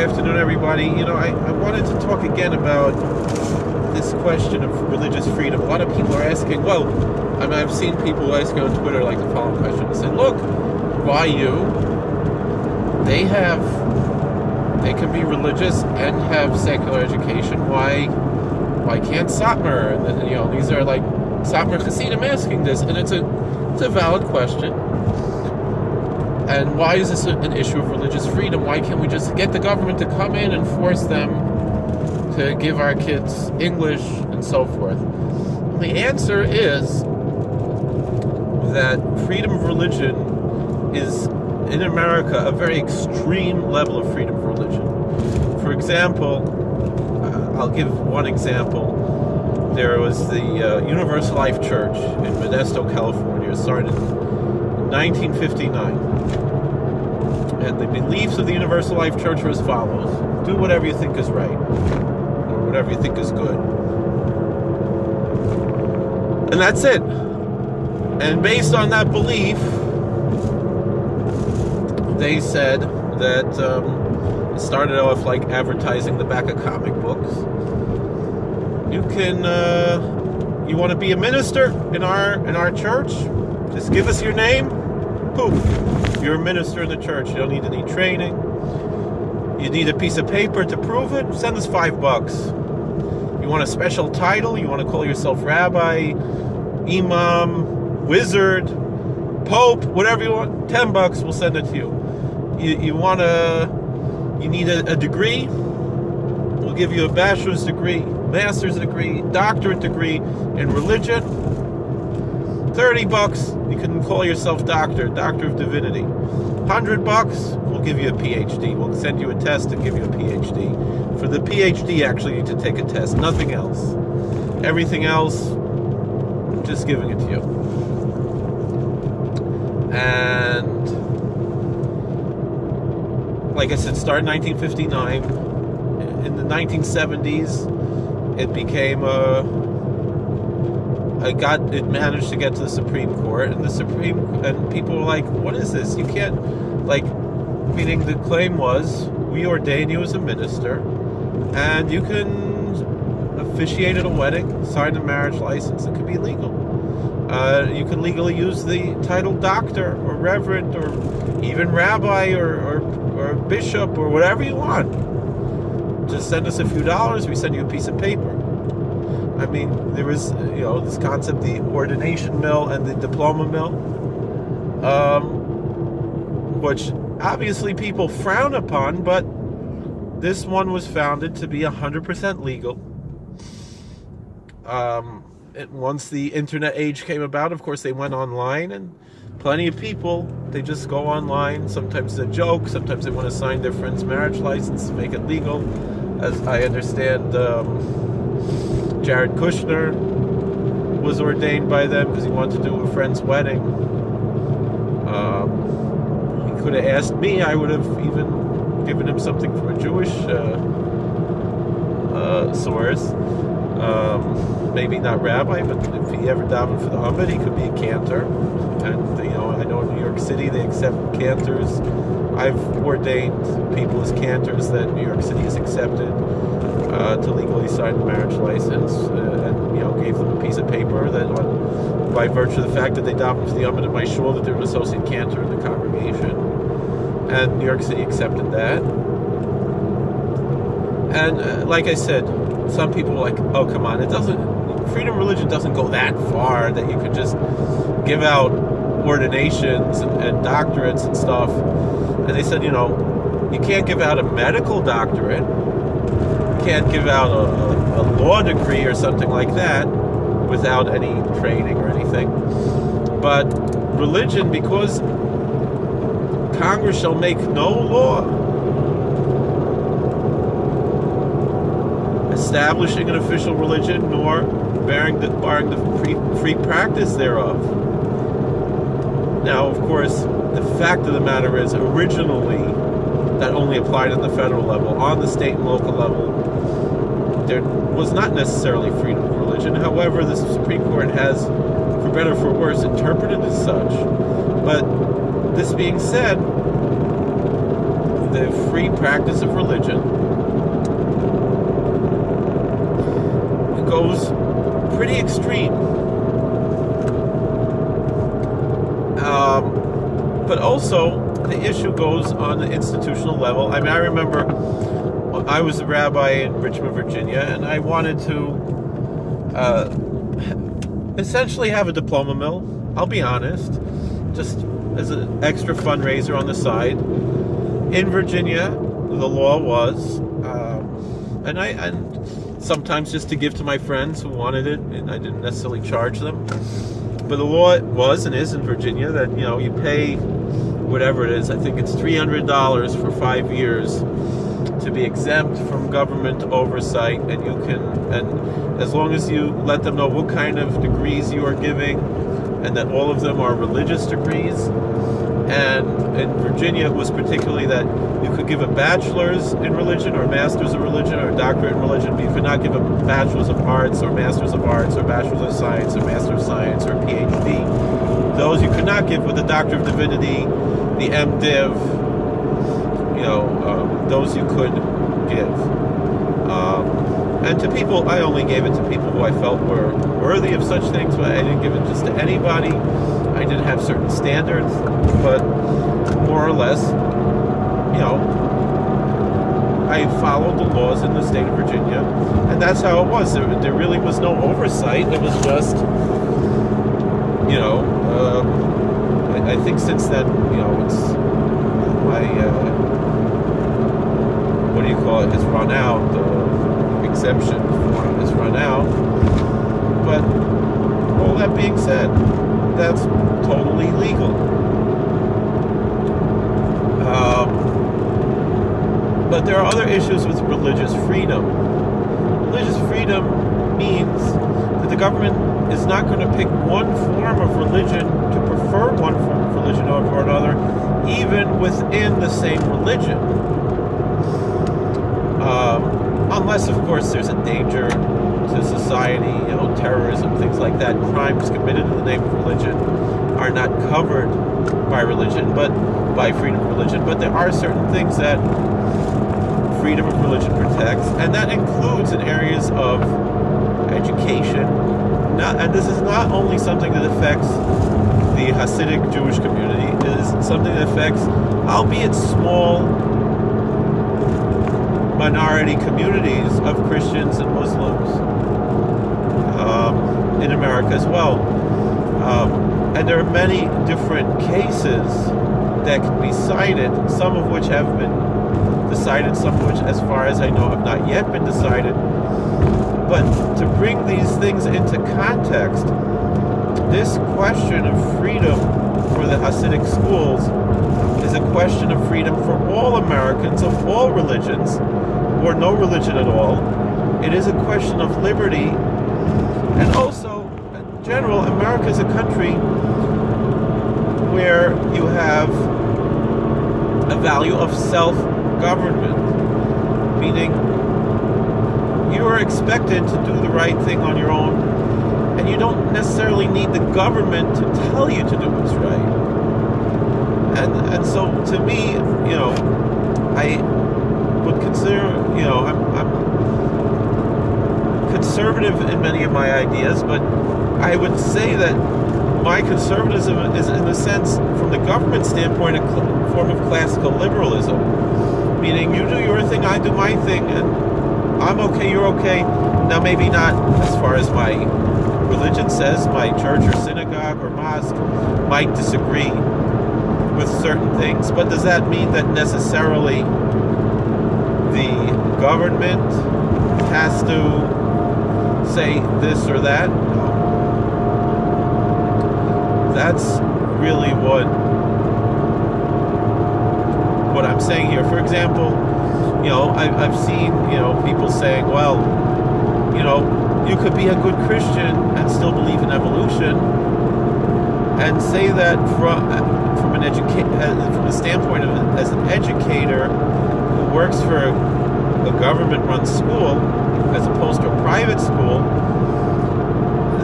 afternoon, everybody. I wanted to talk again about this question of religious freedom. A lot of people are asking, I've seen people asking on Twitter like the following question. They say, look, why you? They can be religious and have secular education. Why can't Satmar? And these are like Satmar Hasidim asking this, and it's a valid question. And why is this an issue of religious freedom? Why can't we just get the government to come in and force them to give our kids English and so forth? And the answer is that freedom of religion is, in America, a very extreme level of freedom of religion. For example, I'll give one example. There was the Universal Life Church in Modesto, California. It started in 1959. And the beliefs of the Universal Life Church are as follows. Do whatever you think is right, or whatever you think is good. And that's it. And based on that belief, they said that it started off like advertising the back of comic books. You want to be a minister in our church? Just give us your name. Poof. You're a minister in the church. You don't need any training. You need a piece of paper to prove it? Send us $5. You want a special title? You want to call yourself rabbi, imam, wizard, pope, whatever you want? $10, we'll send it to you. You need a degree? We'll give you a bachelor's degree, master's degree, doctorate degree in religion. $30, you can call yourself doctor of divinity. $100, we'll give you a PhD. We'll send you a test and give you a PhD. For the PhD, actually, you need to take a test. Nothing else. Everything else, just giving it to you. And like I said, started in 1959. In the 1970s, it became it managed to get to the Supreme Court, and people were like, what is this? You can't, meaning the claim was, we ordain you as a minister, and you can officiate at a wedding, sign a marriage license, it could be legal. You can legally use the title doctor, or reverend, or even rabbi, or bishop, or whatever you want. Just send us a few dollars, we send you a piece of paper. I mean, there is, this concept, the ordination mill and the diploma mill, which obviously people frown upon, but this one was founded to be 100% legal. Once the internet age came about, of course, they went online, and plenty of people, they just go online. Sometimes it's a joke, sometimes they want to sign their friend's marriage license to make it legal. As I understand, Jared Kushner was ordained by them because he wanted to do a friend's wedding. He could have asked me. I would have even given him something from a Jewish source. Maybe not rabbi, but if he ever davened for the Amid, he could be a cantor. And I know in New York City they accept cantors. I've ordained people as cantors that New York City has accepted to legally sign a marriage license, and gave them a piece of paper that, by virtue of the fact that they davened for the Amid in my shul, that they're an associate cantor in the congregation, and New York City accepted that. And like I said, some people are like, oh come on, freedom of religion doesn't go that far that you could just give out ordinations and doctorates and stuff. And they said, you can't give out a medical doctorate, you can't give out a law degree or something like that without any training or anything. But religion, because Congress shall make no law establishing an official religion, nor barring the free practice thereof. Now, of course, the fact of the matter is, originally, that only applied at the federal level. On the state and local level, there was not necessarily freedom of religion. However, the Supreme Court has, for better or for worse, interpreted as such. But this being said, the free practice of religion goes pretty extreme. But also, the issue goes on the institutional level. I mean, I remember I was a rabbi in Richmond, Virginia, and I wanted to essentially have a diploma mill. I'll be honest, just as an extra fundraiser on the side. In Virginia, the law was, and sometimes just to give to my friends who wanted it, and I didn't necessarily charge them. But the law was and is in Virginia that, you pay whatever it is. I think it's $300 for 5 years to be exempt from government oversight, and as long as you let them know what kind of degrees you are giving, and that all of them are religious degrees. And in Virginia, it was particularly that you could give a bachelor's in religion, or a master's of religion, or a doctorate in religion, but you could not give a bachelor's of arts, or master's of arts, or bachelor's of science, or master of science, or a PhD. Those you could not give with the doctor of divinity, the MDiv. Those you could give. And to people, I only gave it to people who I felt were worthy of such things, but I didn't give it just to anybody. I didn't have certain standards, but more or less, I followed the laws in the state of Virginia, and that's how it was. There really was no oversight. It was just, I think since then, it's my, what do you call it, has run out. The exemption form has run out. But all that being said, that's totally legal. But there are other issues with religious freedom. Religious freedom means that the government is not going to pick one form of religion to prefer one form of religion over another, even within the same religion. Unless, of course, there's a danger to society, terrorism, things like that. Crimes committed in the name of religion are not covered by religion, but by freedom of religion. But there are certain things that freedom of religion protects, and that includes in areas of education. And this is not only something that affects the Hasidic Jewish community. It is something that affects, albeit small, minority communities of Christians and Muslims in America as well. And there are many different cases that can be cited, some of which have been decided, some of which, as far as I know, have not yet been decided. But to bring these things into context, this question of freedom for the Hasidic schools is a question of freedom for all Americans of all religions, or no religion at all. It is a question of liberty, and also, in general, America is a country where you have a value of self-government, meaning you are expected to do the right thing on your own, and you don't necessarily need the government to tell you to do what's right. And so, to me, I would consider, I'm conservative in many of my ideas, but I would say that my conservatism is, in a sense, from the government standpoint, a form of classical liberalism, meaning you do your thing, I do my thing, and I'm okay, you're okay. Now, maybe not as far as my religion says, my church or synagogue or mosque might disagree with certain things, but does that mean that necessarily the government has to say this or that? No. That's really what I'm saying here. For example, I've seen, people saying, well, you could be a good Christian and still believe in evolution, and say that from the standpoint of as an educator who works for a government-run school as opposed to a private school,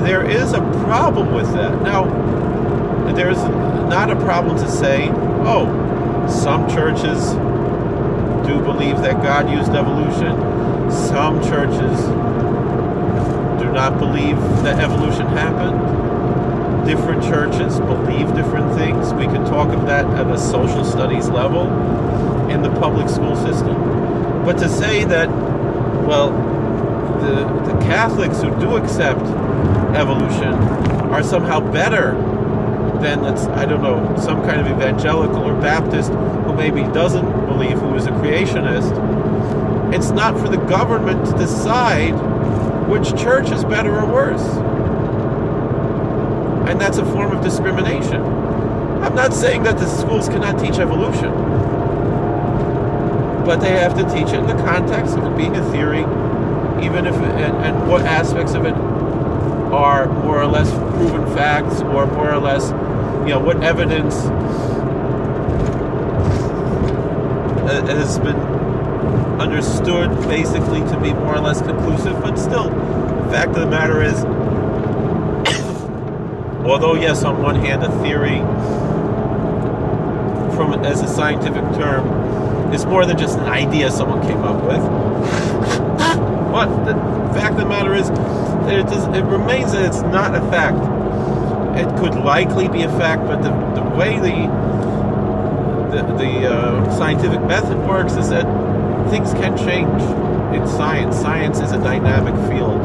there is a problem with that. Now, there's not a problem to say, some churches do believe that God used evolution. Some churches do not believe that evolution happened. Different churches believe different things. We can talk of that at a social studies level in the public school system. But to say that, well, the Catholics who do accept evolution are somehow better than, some kind of evangelical or Baptist who maybe doesn't believe, who is a creationist, it's not for the government to decide which church is better or worse. And that's a form of discrimination. I'm not saying that the schools cannot teach evolution, but they have to teach it in the context of it being a theory, even if and what aspects of it are more or less proven facts, or more or less, what evidence has been understood basically to be more or less conclusive. But still, the fact of the matter is, although yes, on one hand, a theory as a scientific term is more than just an idea someone came up with, but the fact of the matter is that it remains that it's not a fact. It could likely be a fact, but the way the scientific method works is that things can change in science. Science is a dynamic field.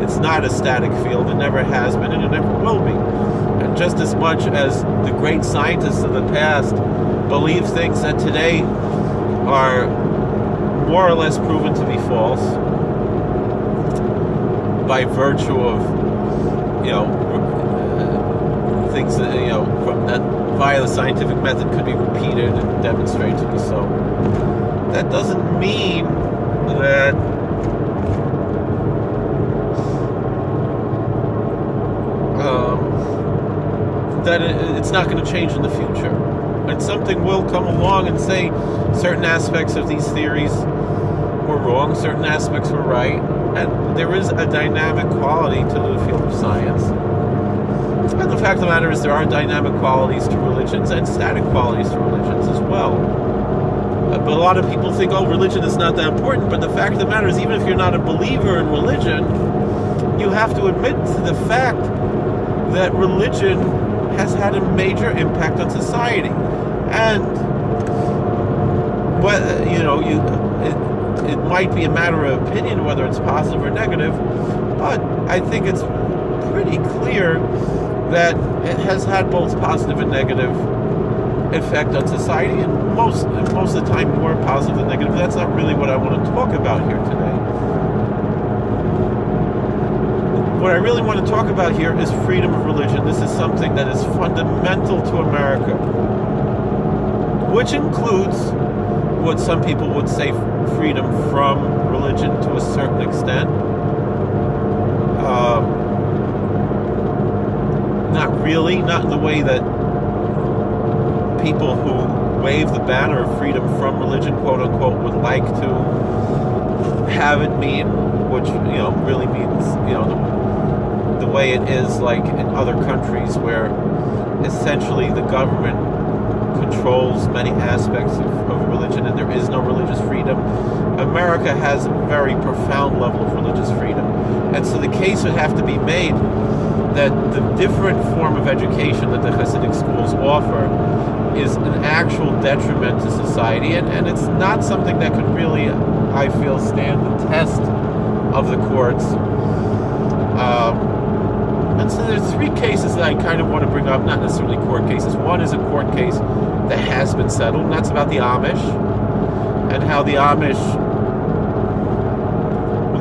It's not a static field. It never has been, and it never will be. And just as much as the great scientists of the past believe things that today are more or less proven to be false by virtue of, things that, from that via the scientific method could be repeated and demonstrated to be so. That doesn't mean that it's not going to change in the future. And something will come along and say certain aspects of these theories were wrong, certain aspects were right, and there is a dynamic quality to the field of science. And the fact of the matter is there are dynamic qualities to religions and static qualities to religions as well. But a lot of people think, religion is not that important. But the fact of the matter is, even if you're not a believer in religion, you have to admit to the fact that religion has had a major impact on society. And it might be a matter of opinion whether it's positive or negative, but I think it's pretty clear that it has had both positive and negative effect on society, and most of the time more positive than negative. That's not really what I want to talk about here today. What I really want to talk about here is freedom of religion. This is something that is fundamental to America, which includes what some people would say freedom from religion to a certain extent. Not really, not in the way that people who wave the banner of freedom from religion, quote unquote, would like to have it mean, which really means the way it is, like in other countries where essentially the government controls many aspects of religion and there is no religious freedom. America has a very profound level of religious freedom, and so the case would have to be made that the different form of education that the Hasidic schools offer is an actual detriment to society, and it's not something that could really, I feel, stand the test of the courts. And so there's three cases that I kind of want to bring up, not necessarily court cases. One is a court case that has been settled, and that's about the Amish, and how the Amish,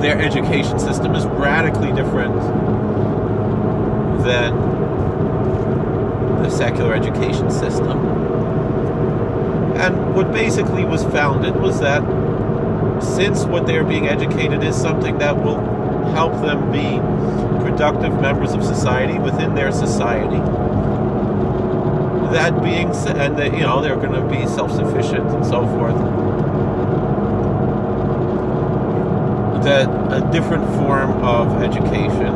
their education system is radically different than the secular education system. And what basically was founded was that since what they're being educated is something that will help them be productive members of society within their society, that being said, and that they're going to be self-sufficient and so forth, that a different form of education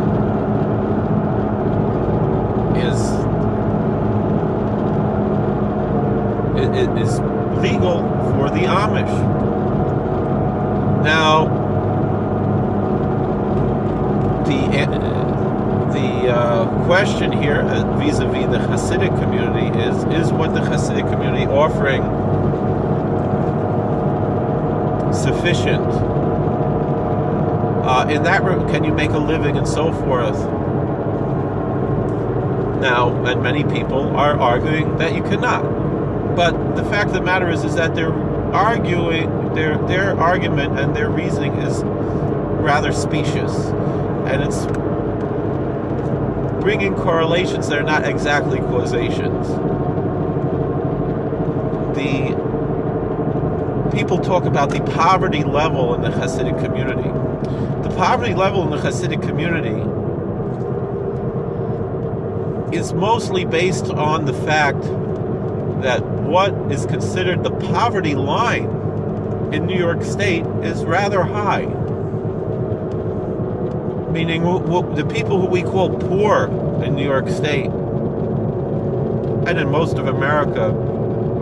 is legal for the Amish. Now, the question here vis-a-vis the Hasidic community is what the Hasidic community offering sufficient? In that room, can you make a living and so forth? Now, and many people are arguing that you cannot. But the fact of the matter is that they're arguing, their argument and their reasoning is rather specious, and it's bringing correlations that are not exactly causations. The people talk about the poverty level in the Hasidic community. The poverty level in the Hasidic community is mostly based on the fact that what is considered the poverty line in New York State is rather high. Meaning the people who we call poor in New York State and in most of America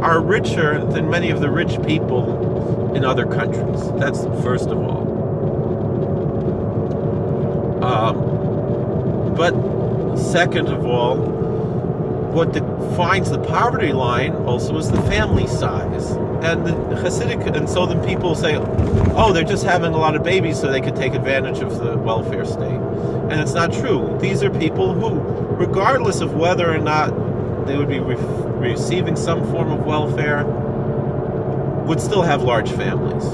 are richer than many of the rich people in other countries. That's first of all. But second of all, what defines the poverty line also is the family size. And the Hasidic, and so then people say, oh, they're just having a lot of babies so they could take advantage of the welfare state. And it's not true. These are people who, regardless of whether or not they would be receiving some form of welfare, would still have large families.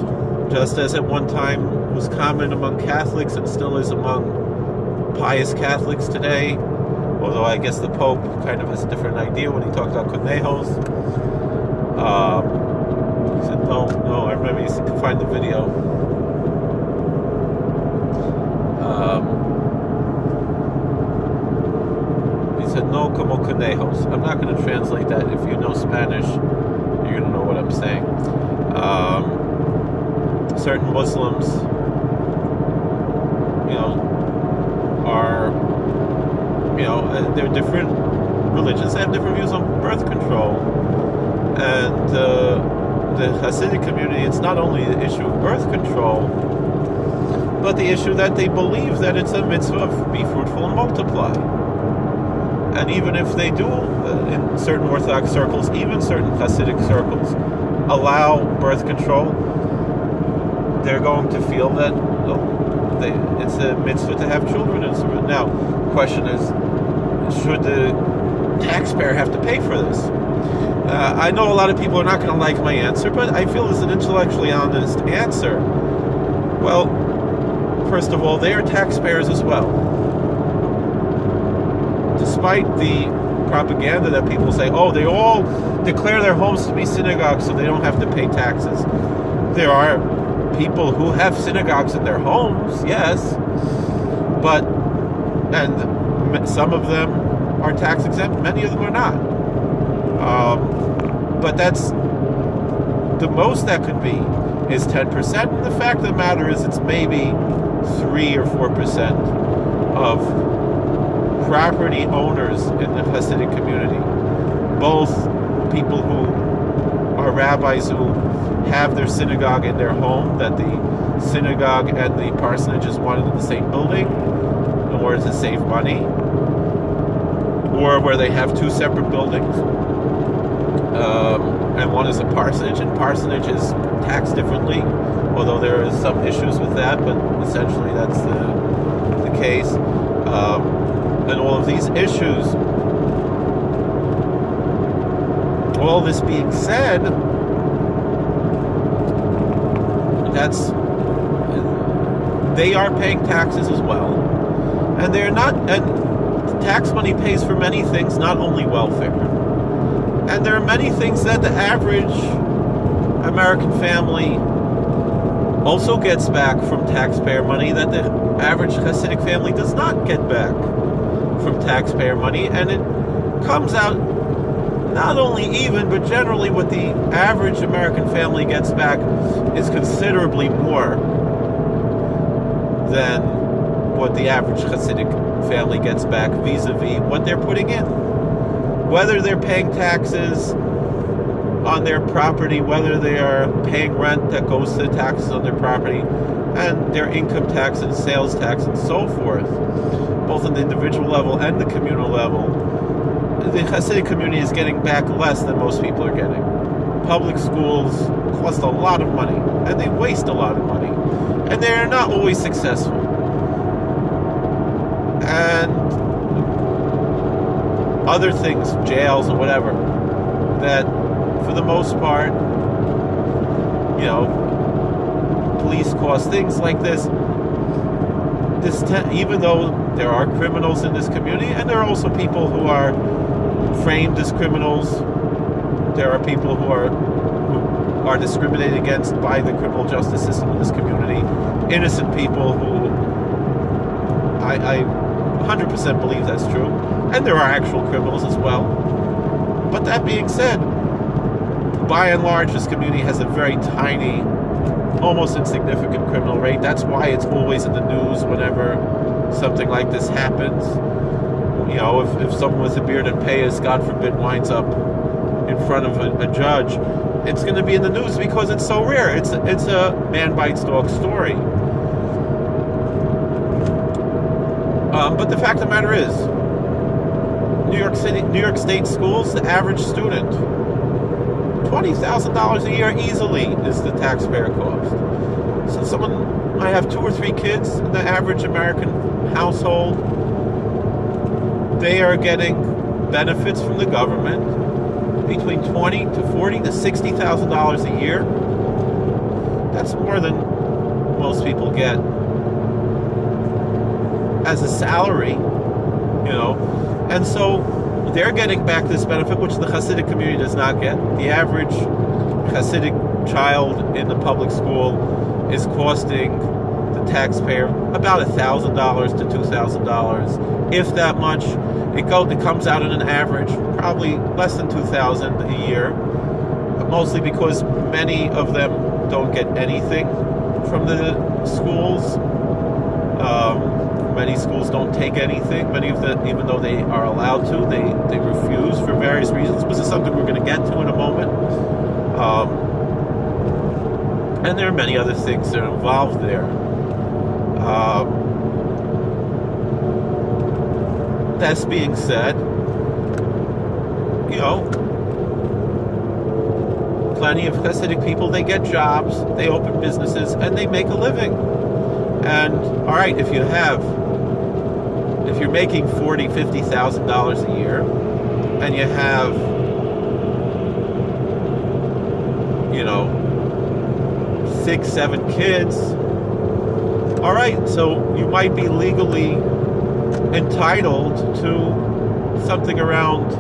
Just as at one time was common among Catholics and still is among pious Catholics today, although I guess the Pope kind of has a different idea when he talks about conejos. He said, no, I remember you can find the video. He said, no como conejos. I'm not going to translate that. If you know Spanish, you're going to know what I'm saying. Certain Muslims, they're different religions. They have different views on birth control. And the Hasidic community, it's not only the issue of birth control, but the issue that they believe that it's a mitzvah of be fruitful and multiply. And even if they do, in certain Orthodox circles, even certain Hasidic circles, allow birth control, they're going to feel that it's a mitzvah to have children. Now, the question is, should the taxpayer have to pay for this? I know a lot of people are not going to like my answer, but I feel it's an intellectually honest answer. Well, first of all, they are taxpayers as well. Despite the propaganda that people say, oh, they all declare their homes to be synagogues so they don't have to pay taxes. There are people who have synagogues in their homes, yes, and some of them are tax exempt, many of them are not. But that's the most that could be is 10%. And the fact of the matter is it's maybe 3 or 4% of property owners in the Hasidic community. Both people who are rabbis who have their synagogue in their home, that the synagogue and the parsonage is one in the same building in order to save money, or where they have two separate buildings, and one is a parsonage, and parsonage is taxed differently, although there is some issues with that, but essentially that's the case. And all of these issues, all this being said, they are paying taxes as well, and they're not, and tax money pays for many things, not only welfare. And there are many things that the average American family also gets back from taxpayer money that the average Hasidic family does not get back from taxpayer money, and it comes out not only even, but generally what the average American family gets back is considerably more than what the average Hasidic family gets back vis-a-vis what they're putting in. Whether they're paying taxes on their property, whether they are paying rent that goes to the taxes on their property, and their income tax and sales tax and so forth, both on the individual level and the communal level. The Hasidic community is getting back less than most people are getting. Public schools cost a lot of money, and they waste a lot of money, and they're not always successful. And other things, jails or whatever, that for the most part, police costs, things like this. Even though there are criminals in this community, and there are also people who are framed as criminals, there are people who are discriminated against by the criminal justice system in this community, innocent people who I 100% believe that's true, and there are actual criminals as well. But that being said, by and large, this community has a very tiny, almost insignificant criminal rate. That's why it's always in the news whenever something like this happens. If someone with a beard and payas, God forbid, winds up in front of a judge, it's going to be in the news because it's so rare. It's a man bites dog story. But the fact of the matter is, New York State schools, the average student, $20,000 a year easily is the taxpayer cost. So someone might have 2 or 3 kids in the average American household. They are getting benefits from the government between $20,000 to $40,000 to $60,000 a year. That's more than most people get as a salary, and so they're getting back this benefit, which the Hasidic community does not get. The average Hasidic child in the public school is costing the taxpayer about $1,000 to $2,000, if that much. It comes out in an average, probably less than $2,000 a year, mostly because many of them don't get anything from the schools. Many schools don't take anything. Many of them, even though they are allowed to, they refuse for various reasons. This is something we're going to get to in a moment. And there are many other things that are involved there. That being said, plenty of Hasidic people, they get jobs, they open businesses, and they make a living. And all right, if you're making $40,000, $50,000 a year, and you have, 6, 7 kids, all right, so you might be legally entitled to something around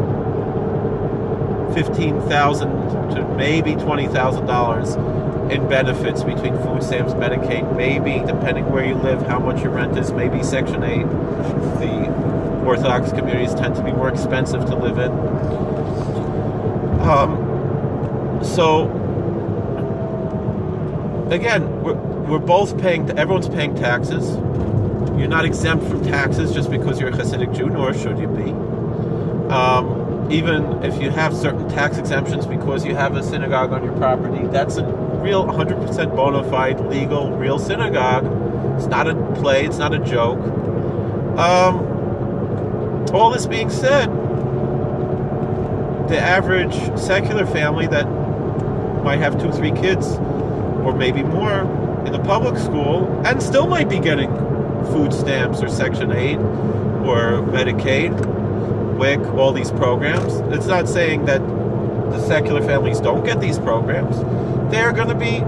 $15,000 to maybe $20,000 in benefits between food stamps, Medicaid, maybe, depending where you live, how much your rent is, maybe Section 8. The Orthodox communities tend to be more expensive to live in. So, again, we're both everyone's paying taxes. You're not exempt from taxes just because you're a Hasidic Jew, nor should you be. Even if you have certain tax exemptions because you have a synagogue on your property, that's a real 100% bona fide, legal, real synagogue. It's not a play, it's not a joke. All this being said, the average secular family that might have 2, 3 kids, or maybe more, in the public school, and still might be getting food stamps or Section 8 or Medicaid, WIC, all these programs. It's not saying that the secular families don't get these programs. They're going to be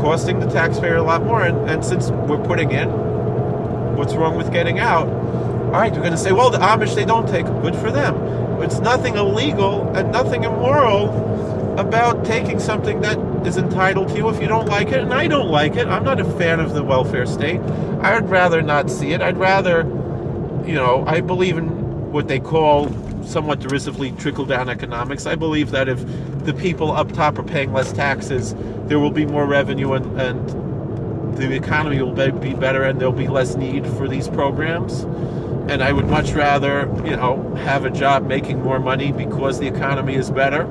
costing the taxpayer a lot more. And since we're putting in, what's wrong with getting out? All right, you're going to say, well, the Amish, they don't take. Good for them. It's nothing illegal and nothing immoral about taking something that is entitled to you if you don't like it. And I don't like it. I'm not a fan of the welfare state. I would rather not see it. I'd rather, I believe in what they call somewhat derisively trickle-down economics. I believe that if the people up top are paying less taxes, there will be more revenue and the economy will be better and there'll be less need for these programs. And I would much rather, have a job making more money because the economy is better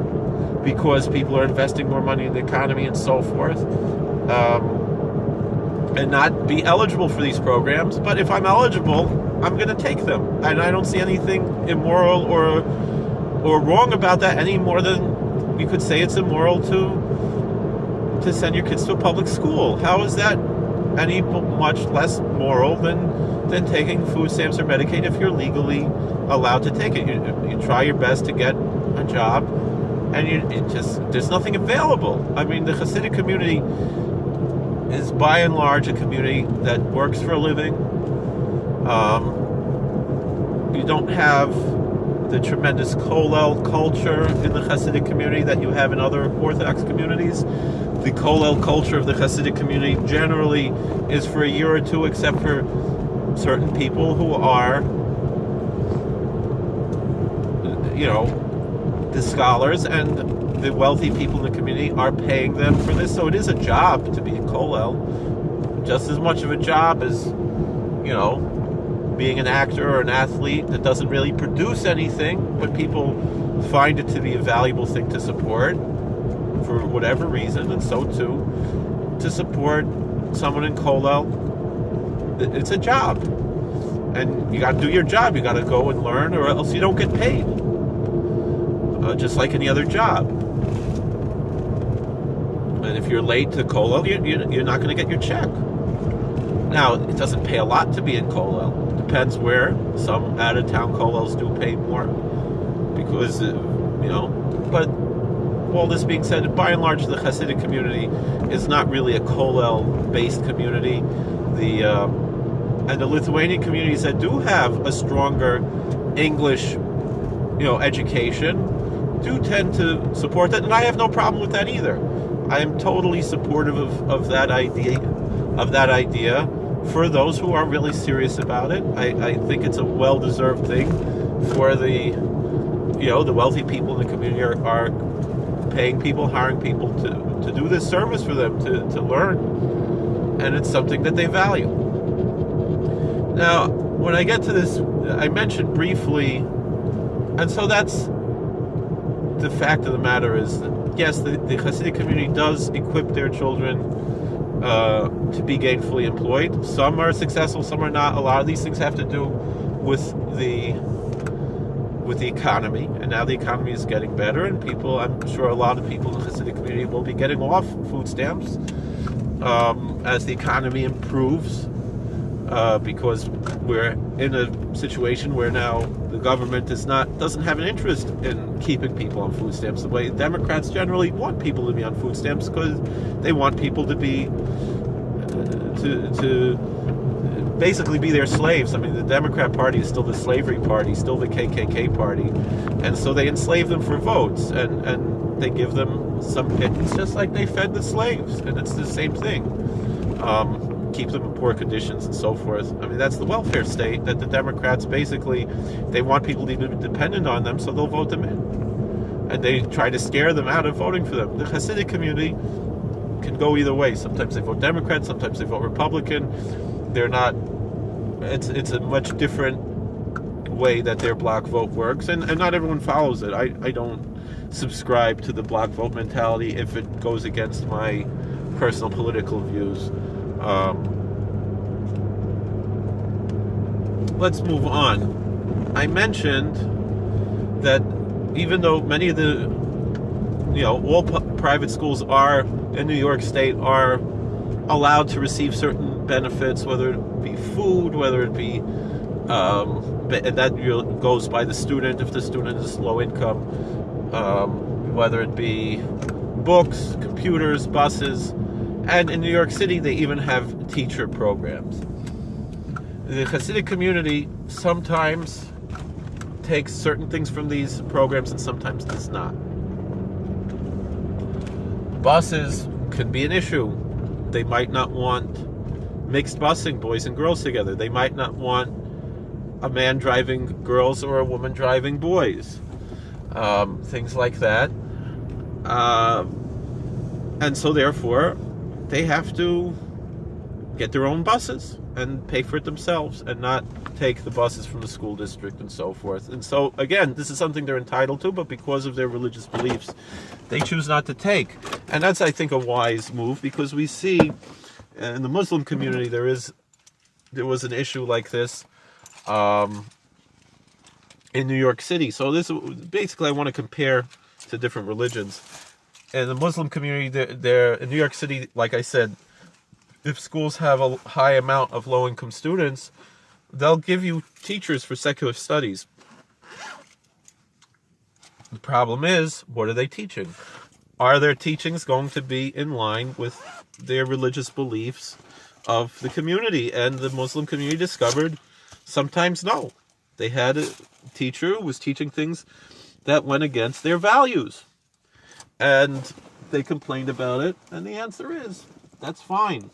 because people are investing more money in the economy and so forth, and not be eligible for these programs. But if I'm eligible, I'm going to take them, and I don't see anything immoral or wrong about that any more than you could say it's immoral to send your kids to a public school. How is that any much less moral than taking food stamps or Medicaid if you're legally allowed to take it? You try your best to get a job, and there's nothing available. I mean, the Hasidic community is by and large a community that works for a living. You don't have the tremendous kollel culture in the Hasidic community that you have in other Orthodox communities. The kollel culture of the Hasidic community generally is for a year or two, except for certain people who are, the scholars and the wealthy people in the community are paying them for this. So it is a job to be a kollel, just as much of a job as, being an actor or an athlete that doesn't really produce anything, but people find it to be a valuable thing to support for whatever reason, and so too to support someone in kollel. It's a job, and you got to do your job. You got to go and learn, or else you don't get paid, just like any other job. And if you're late to kollel, you're not going to get your check. Now, it doesn't pay a lot to be in kollel. Depends where. Some out-of-town kollels do pay more because, but all this being said, by and large, the Hasidic community is not really a kollel-based community. And the Lithuanian communities that do have a stronger English, education do tend to support that, and I have no problem with that either. I am totally supportive of that idea. For those who are really serious about it, I think it's a well-deserved thing for the wealthy people in the community are paying people, hiring people to do this service for them, to learn, and it's something that they value. Now, when I get to this, I mentioned briefly, and so that's the fact of the matter is that, yes, the Hasidic community does equip their children to be gainfully employed. Some are successful, some are not. A lot of these things have to do with the economy, and now the economy is getting better, and I'm sure a lot of people in the Hasidic community will be getting off food stamps as the economy improves, because we're in a situation where now the government doesn't have an interest in keeping people on food stamps the way Democrats generally want people to be on food stamps, because they want people to be to basically be their slaves. I mean, the Democrat Party is still the slavery party, still the KKK party, and so they enslave them for votes, and they give them some pittance, just like they fed the slaves, and it's the same thing. Keep them in poor conditions and so forth. I mean, that's the welfare state that the Democrats basically, they want people to be dependent on them, so they'll vote them in. And they try to scare them out of voting for them. The Hasidic community can go either way. Sometimes they vote Democrat, sometimes they vote Republican. They're not, it's a much different way that their block vote works, and not everyone follows it. I don't subscribe to the block vote mentality if it goes against my personal political views. Let's move on. I mentioned that even though many of the, all private schools are in New York State are allowed to receive certain benefits, whether it be food, whether it be, and that goes by the student if the student is low income, whether it be books, computers, buses. And in New York City, they even have teacher programs. The Hasidic community sometimes takes certain things from these programs and sometimes does not. Buses could be an issue. They might not want mixed busing, boys and girls together. They might not want a man driving girls or a woman driving boys. Things like that. And so therefore, they have to get their own buses. and pay for it themselves and not take the buses from the school district and so forth. And so, again, this is something they're entitled to, but because of their religious beliefs, they choose not to take. And that's, I think, a wise move, because we see in the Muslim community there was an issue like this in New York City. So this basically, I want to compare to different religions. In the Muslim community, there in New York City, like I said, if schools have a high amount of low-income students, they'll give you teachers for secular studies. The problem is, what are they teaching? Are their teachings going to be in line with their religious beliefs of the community? And the Muslim community discovered sometimes no. They had a teacher who was teaching things that went against their values. And they complained about it, and the answer is, that's fine.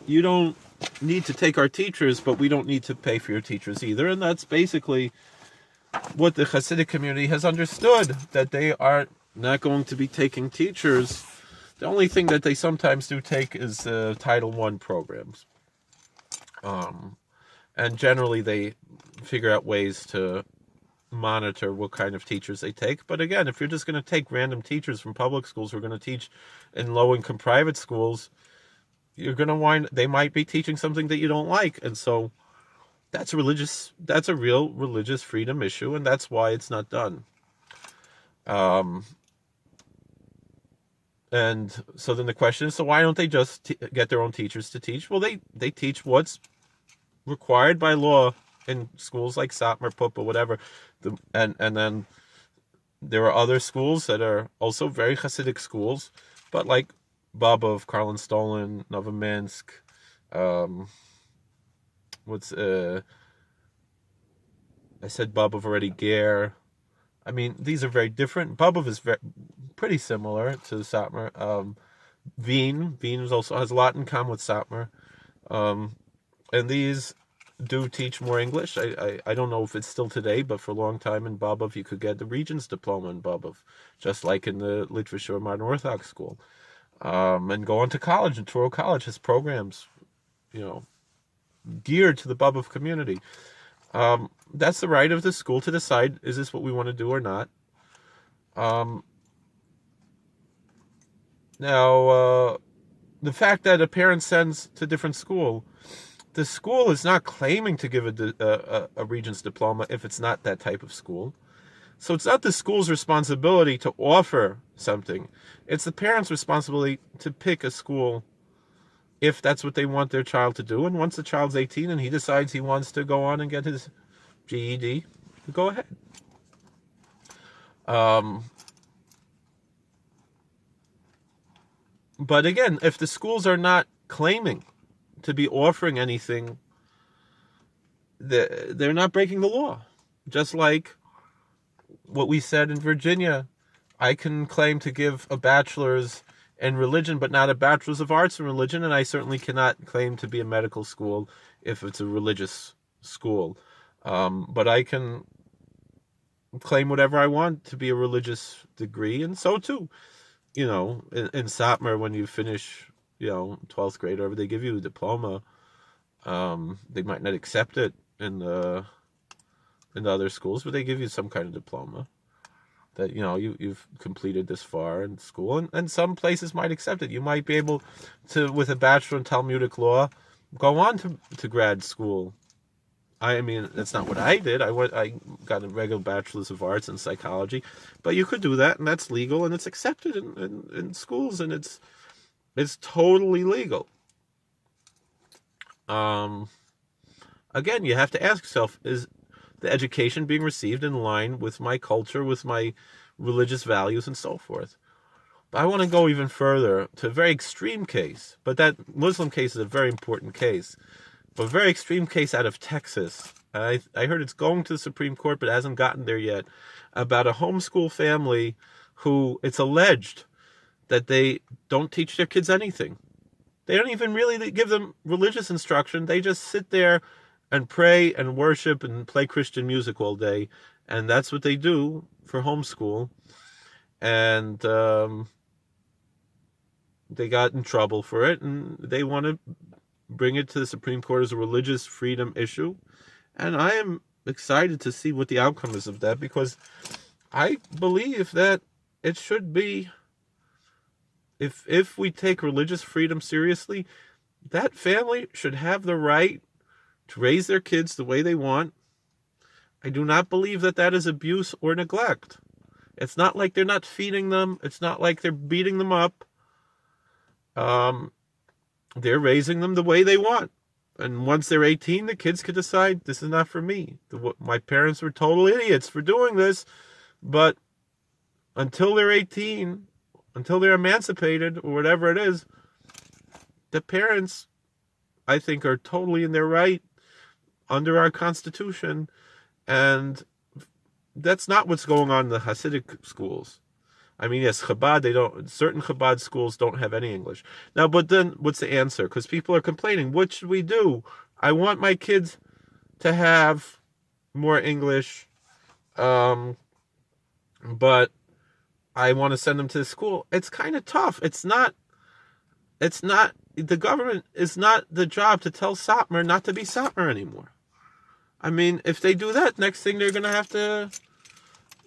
You don't need to take our teachers, but we don't need to pay for your teachers either. And that's basically what the Hasidic community has understood, that they are not going to be taking teachers. The only thing that they sometimes do take is Title I programs. And generally they figure out ways to monitor what kind of teachers they take. But again, if you're just going to take random teachers from public schools who are going to teach in low-income private schools, you're going to they might be teaching something that you don't like. And so that's a real religious freedom issue, and that's why it's not done. And so then the question is, so why don't they just get their own teachers to teach? Well, they teach what's required by law in schools like Satmar, Pupa, whatever. And then there are other schools that are also very Hasidic schools, but like Babov, Karlin Stolin, Novominsk, I said Babov already, Ger. I mean, these are very different. Babov is pretty similar to Satmar. Wien also has a lot in common with Satmar. And these do teach more English. I don't know if it's still today, but for a long time in Babov, you could get the Regent's diploma in Babov, just like in the Litvish Modern Orthodox school. And go on to college, and Touro College has programs, geared to the Babov community. That's the right of the school to decide, is this what we want to do or not? Now, the fact that a parent sends to a different school, the school is not claiming to give a Regent's diploma if it's not that type of school. So it's not the school's responsibility to offer something. It's the parent's responsibility to pick a school if that's what they want their child to do. And once the child's 18 and he decides he wants to go on and get his GED, go ahead. But again, if the schools are not claiming to be offering anything, they're not breaking the law. Just like what we said in Virginia, I can claim to give a bachelor's in religion, but not a bachelor's of arts in religion, and I certainly cannot claim to be a medical school if it's a religious school. But I can claim whatever I want to be a religious degree, and so too, in Satmar, when you finish, 12th grade, or whatever, they give you a diploma. They might not accept it in the other schools, but they give you some kind of diploma that, you've completed this far in school, and some places might accept it. You might be able to, with a bachelor in Talmudic law, go on to grad school. I mean, that's not what I did. I got a regular bachelor's of arts in psychology, but you could do that, and that's legal, and it's accepted in schools, and it's totally legal. Again, you have to ask yourself, is the education being received in line with my culture, with my religious values, and so forth? But I want to go even further to a very extreme case, but that Muslim case is a very important case. But a very extreme case out of Texas. I heard it's going to the Supreme Court, but hasn't gotten there yet, about a homeschool family who it's alleged that they don't teach their kids anything. They don't even really give them religious instruction. They just sit there and pray and worship and play Christian music all day. And that's what they do for homeschool. And they got in trouble for it, and they want to bring it to the Supreme Court as a religious freedom issue. And I am excited to see what the outcome is of that, because I believe that it should be, if we take religious freedom seriously, that family should have the right to raise their kids the way they want. I do not believe that that is abuse or neglect. It's not like they're not feeding them. It's not like they're beating them up. They're raising them the way they want. And once they're 18, the kids can decide, this is not for me. My parents were total idiots for doing this. But until they're 18, until they're emancipated, or whatever it is, the parents, I think, are totally in their right under our Constitution. And that's not what's going on in the Hasidic schools. I mean, yes, Chabad, certain Chabad schools don't have any English. Now, but then what's the answer? Because people are complaining, what should we do? I want my kids to have more English, but I want to send them to the school. It's kind of tough. The government is not the job to tell Satmar not to be Satmar anymore. I mean, if they do that, next thing they're going to have to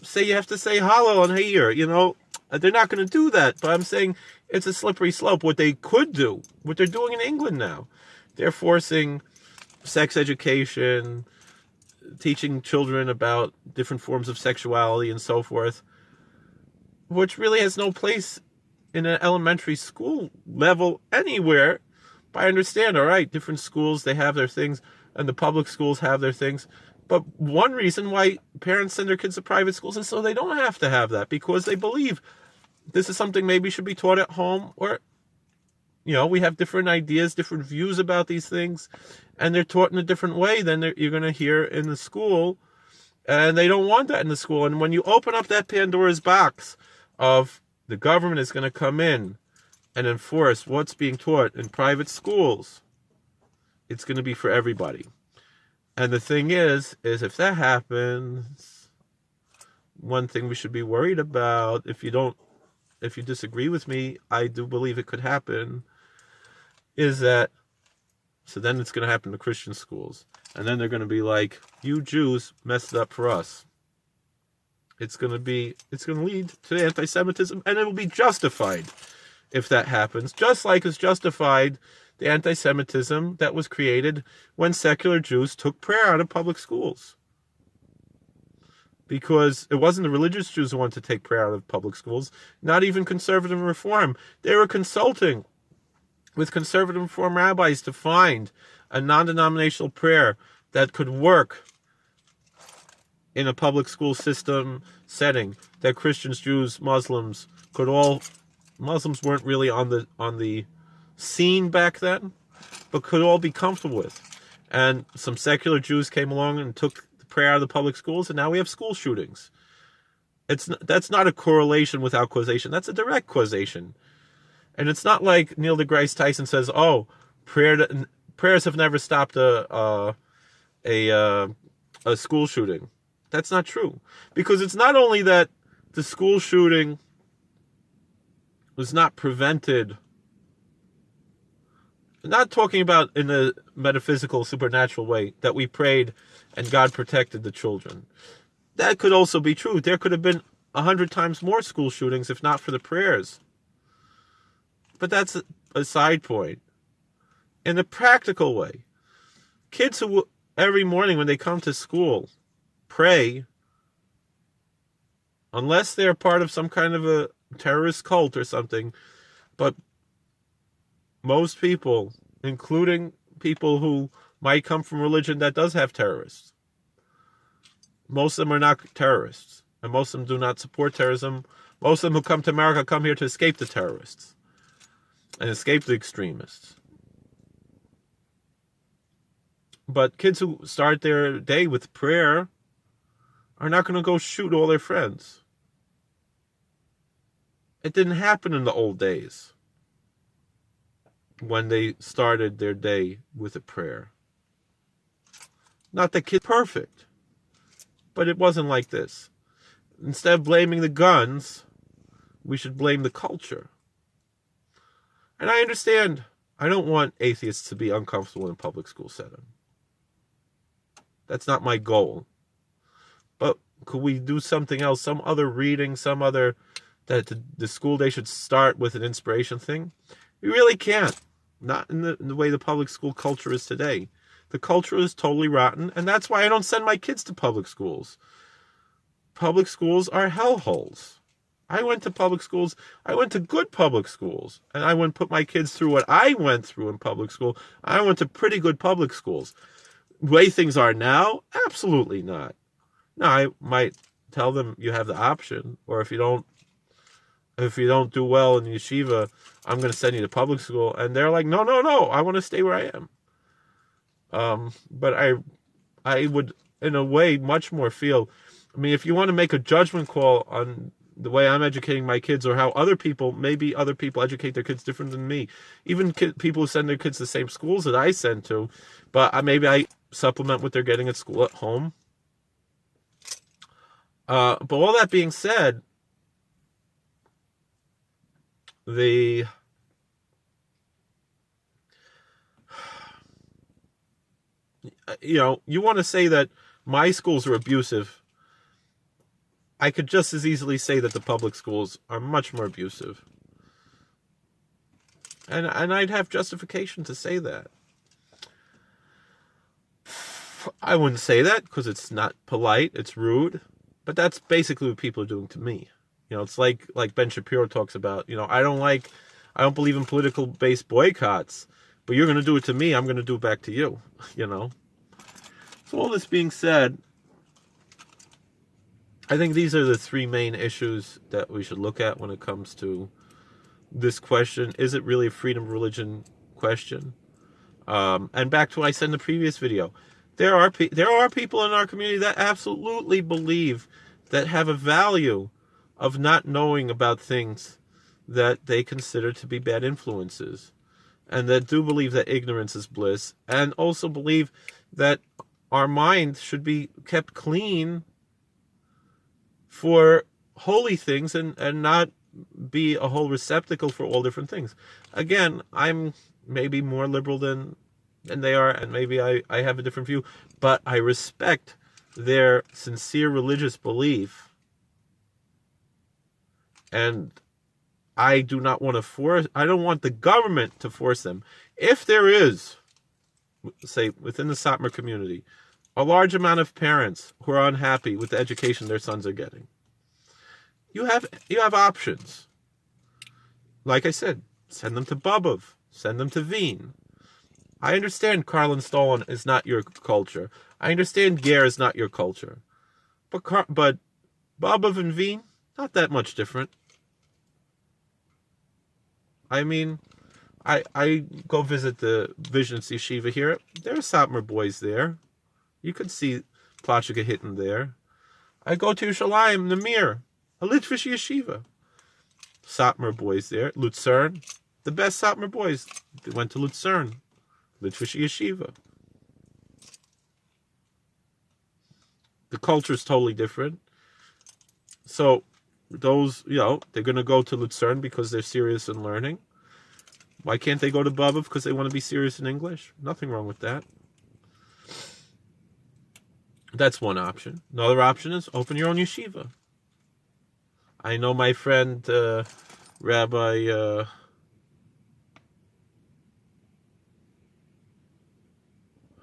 say, you have to say Hallel and Hayir, They're not going to do that, but I'm saying it's a slippery slope. What they could do, what they're doing in England now, they're forcing sex education, teaching children about different forms of sexuality and so forth, which really has no place in an elementary school level anywhere. But I understand, all right, different schools, they have their things, and the public schools have their things. But one reason why parents send their kids to private schools is so they don't have to have that, because they believe this is something maybe should be taught at home, or, we have different ideas, different views about these things, and they're taught in a different way than you're going to hear in the school, and they don't want that in the school. And when you open up that Pandora's box of the government is going to come in and enforce what's being taught in private schools, it's going to be for everybody. And the thing is if that happens, one thing we should be worried about, if you disagree with me, I do believe it could happen, is that, so then it's going to happen to Christian schools. And then they're going to be like, you Jews messed it up for us. It's going to lead to anti-Semitism, and it will be justified if that happens, just like it's justified the anti-Semitism that was created when secular Jews took prayer out of public schools. Because it wasn't the religious Jews who wanted to take prayer out of public schools, not even conservative and reform. They were consulting with conservative and reform rabbis to find a non-denominational prayer that could work in a public school system setting, that Christians, Jews, Muslims Muslims weren't really on the scene back then, but could all be comfortable with. And some secular Jews came along and took the prayer out of the public schools, and now we have school shootings. That's not a correlation without causation. That's a direct causation. And it's not like Neil deGrasse Tyson says, prayers have never stopped a school shooting. That's not true. Because it's not only that the school shooting was not prevented. I'm not talking about in a metaphysical, supernatural way, that we prayed and God protected the children. That could also be true. There could have been 100 times more school shootings if not for the prayers. But that's a side point. In a practical way, kids who every morning when they come to school pray, unless they're part of some kind of a terrorist cult or something, but most people, including people who might come from religion that does have terrorists, most of them are not terrorists, and most of them do not support terrorism. Most of them who come to America come here to escape the terrorists and escape the extremists. But kids who start their day with prayer are not going to go shoot all their friends. It didn't happen in the old days when they started their day with a prayer. Not that kids are perfect, but it wasn't like this. Instead of blaming the guns, we should blame the culture. And I understand, I don't want atheists to be uncomfortable in a public school setting. That's not my goal. But could we do something else, some other reading, some other, that the school day should start with an inspiration thing? You really can't. Not in the way the public school culture is today. The culture is totally rotten, and that's why I don't send my kids to public schools. Public schools are hellholes. I went to public schools. I went to good public schools. And I wouldn't put my kids through what I went through in public school. I went to pretty good public schools. The way things are now, absolutely not. Now, I might tell them you have the option, or if you don't do well in yeshiva, I'm going to send you to public school. And they're like, no, I want to stay where I am. But I would, in a way, much more feel, I mean, if you want to make a judgment call on the way I'm educating my kids, or how maybe other people educate their kids different than me, even people who send their kids to the same schools that I send to, but maybe I supplement what they're getting at school at home. But all that being said, you want to say that my schools are abusive. I could just as easily say that the public schools are much more abusive. And I'd have justification to say that. I wouldn't say that because it's not polite, it's rude. But that's basically what people are doing to me. It's like Ben Shapiro talks about, I don't believe in political based boycotts, but you're going to do it to me, I'm going to do it back to you, So all this being said, I think these are the three main issues that we should look at when it comes to this question. Is it really a freedom of religion question? And back to what I said in the previous video, there are people in our community that absolutely believe, that have a value of not knowing about things that they consider to be bad influences, and that do believe that ignorance is bliss, and also believe that our mind should be kept clean for holy things and not be a whole receptacle for all different things. Again, I'm maybe more liberal than they are, and maybe I have a different view, but I respect their sincere religious belief, and I do not want to I don't want the government to force them. If there is, say, within the Satmar community, a large amount of parents who are unhappy with the education their sons are getting, you have options. Like I said, send them to Bobov, send them to Wien. I understand Karl and Stalin is not your culture. I understand Ger is not your culture. But Bobov and Wien, not that much different. I mean, I go visit the Vizhnitz Yeshiva here. There are Satmar boys there. You could see Plachika hitting there. I go to Yerushalayim, Namir, a Litvish Yeshiva. Satmar boys there. Lucerne, the best Satmar boys. They went to Lucerne, Litvish Yeshiva. The culture is totally different. So those, they're going to go to Lucerne because they're serious in learning. Why can't they go to Bobov? Because they want to be serious in English? Nothing wrong with that. That's one option. Another option is open your own yeshiva. I know my friend, Rabbi...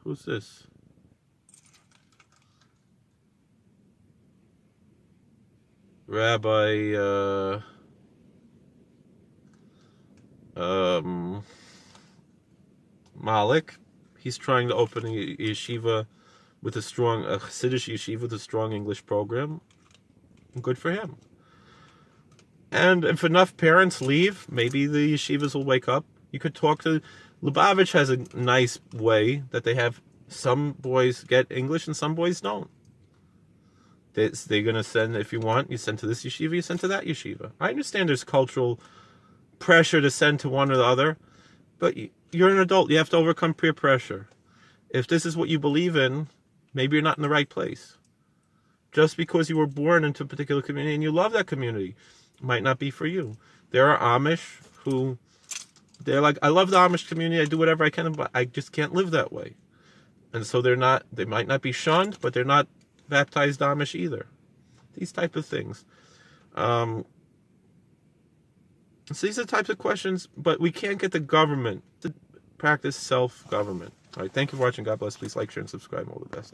who's this? Rabbi... Malik. He's trying to open a yeshiva with a Hasidic yeshiva with a strong English program. Good for him. And if enough parents leave, maybe the yeshivas will wake up. You could talk to... Lubavitch has a nice way that they have some boys get English and some boys don't. They're going to send, if you want, you send to this yeshiva, you send to that yeshiva. I understand there's cultural pressure to send to one or the other, but you're an adult. You have to overcome peer pressure. If this is what you believe in, maybe you're not in the right place. Just because you were born into a particular community and you love that community might not be for you. There are Amish who They're like, I love the Amish community. I do whatever I can, but I just can't live that way. And so they might not be shunned, but they're not baptized Amish either. These type of things. So these are the types of questions, but we can't get the government to practice self-government. All right, thank you for watching. God bless. Please like, share, and subscribe. All the best.